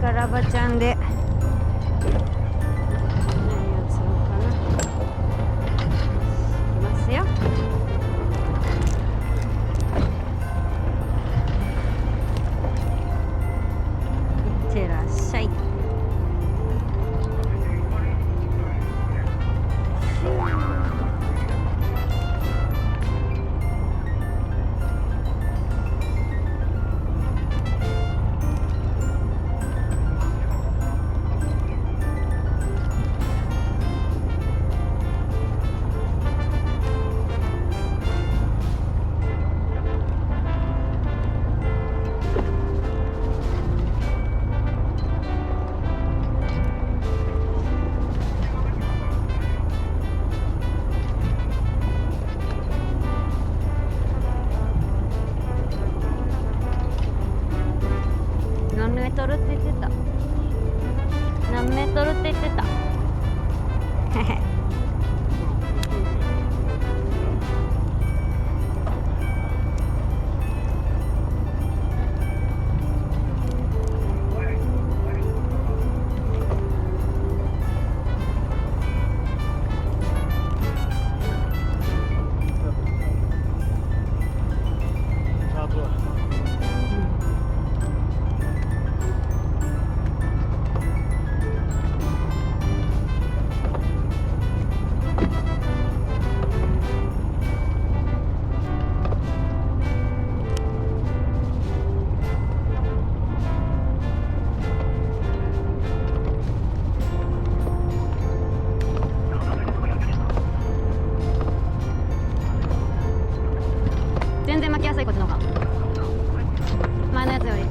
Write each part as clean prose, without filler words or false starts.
かラバちゃんで何を釣ろうかな。いきますよ。いってらっしゃい。何メートルって言ってた？何メートルって言ってた？へへ。全然巻きやすい、こっちの方が前のやつより。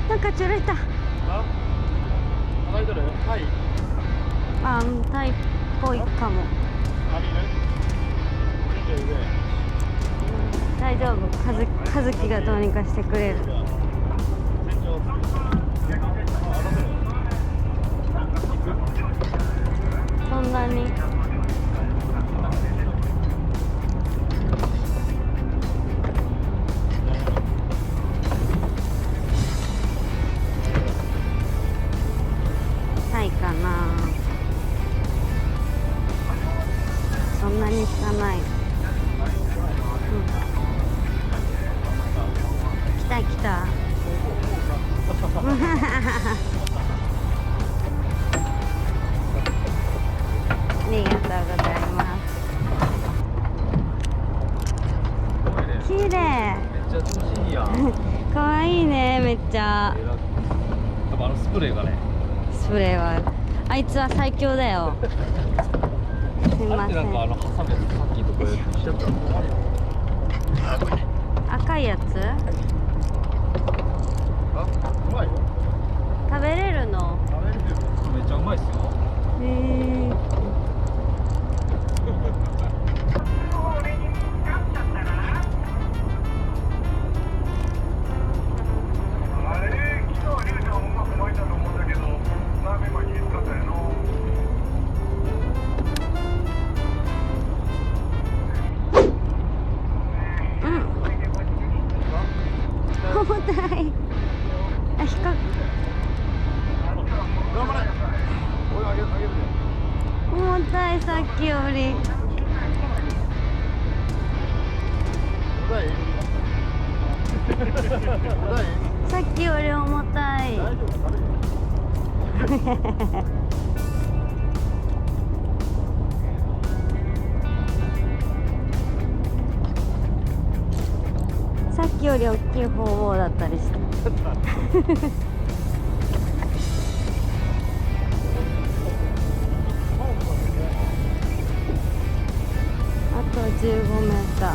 なんか釣れた。あ、タイっぽいかも。大丈夫、かずきがどうにかしてくれる。そんなにタイかな。そんなに引かない。来た来た。ありがとうございます。綺麗。めっちゃ調子いいやん。かわいいね、めっちゃ。多分スプレーがね。スプレーはあいつは最強だよ。すいません。なんか挟めさっきとこしちゃった。赤いやつ？あ、うまいよ。食べれるの？食べれるよ。めっちゃうまいっすよ。へえ。重たい。あ、引っか。重たい、さっきより。さっきより重たい。さっきより大きい方々だったりして。15メーター。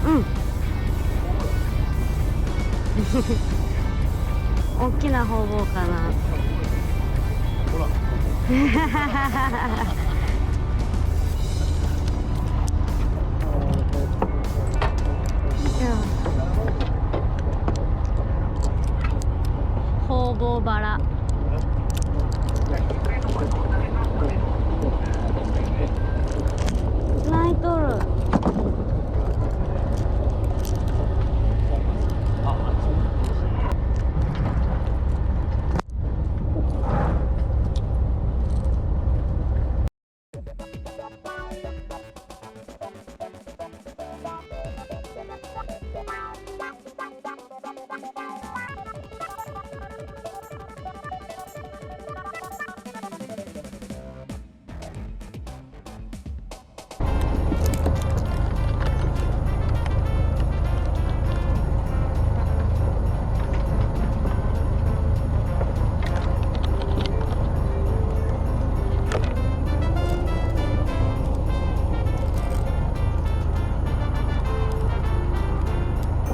うん大きな方々かな。ほら方々バラ。泣いとる。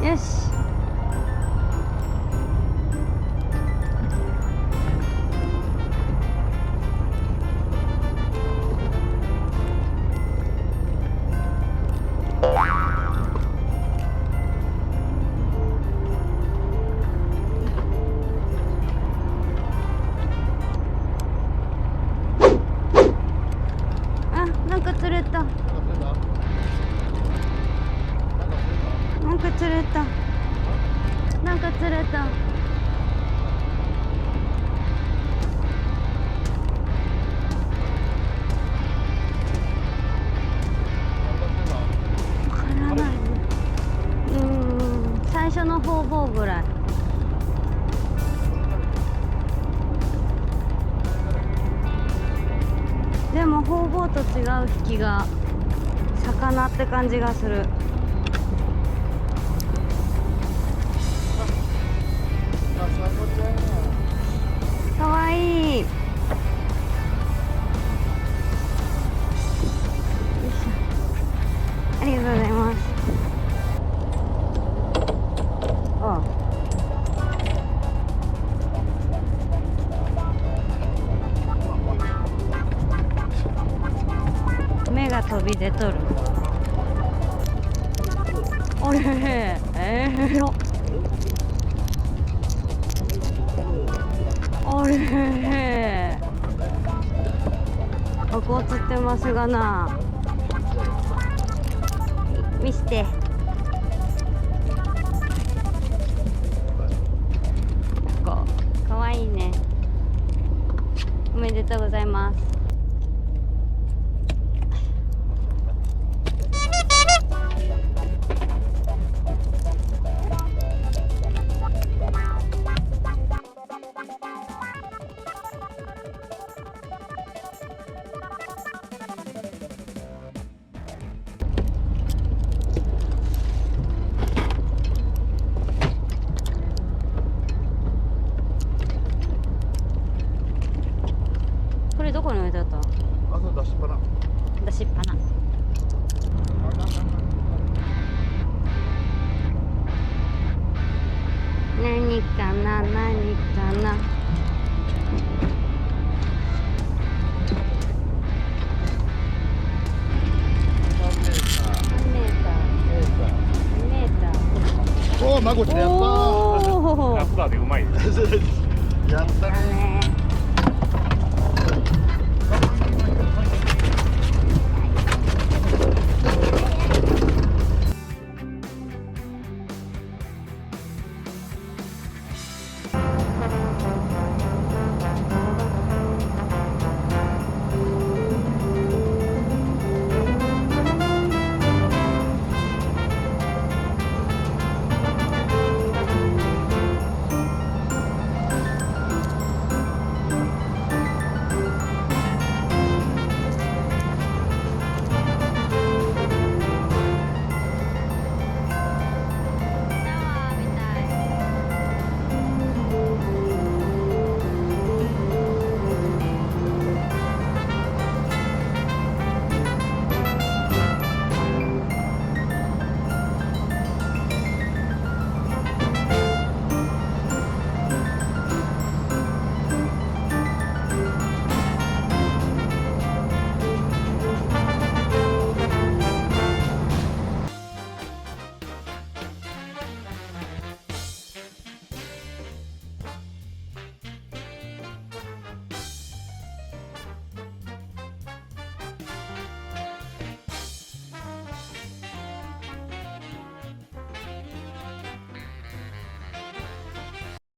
よし。あ、なんか釣れた。なんか釣れた。なんか釣れた。わからない。最初の方々ぐらい。でも方々と違う引きが魚って感じがする。かわいい。よいしょ。ありがとうございます。ああ、目が飛び出とる。あれよ。あれここ釣ってますがな。見して。こうかわいいね。おめでとうございます。これどこに置いてあったの？あ、そう出しっぱな。出しっぱな。何かな何かな。おお、マゴチやったー。おお。ラッパーでうまい。やっただね。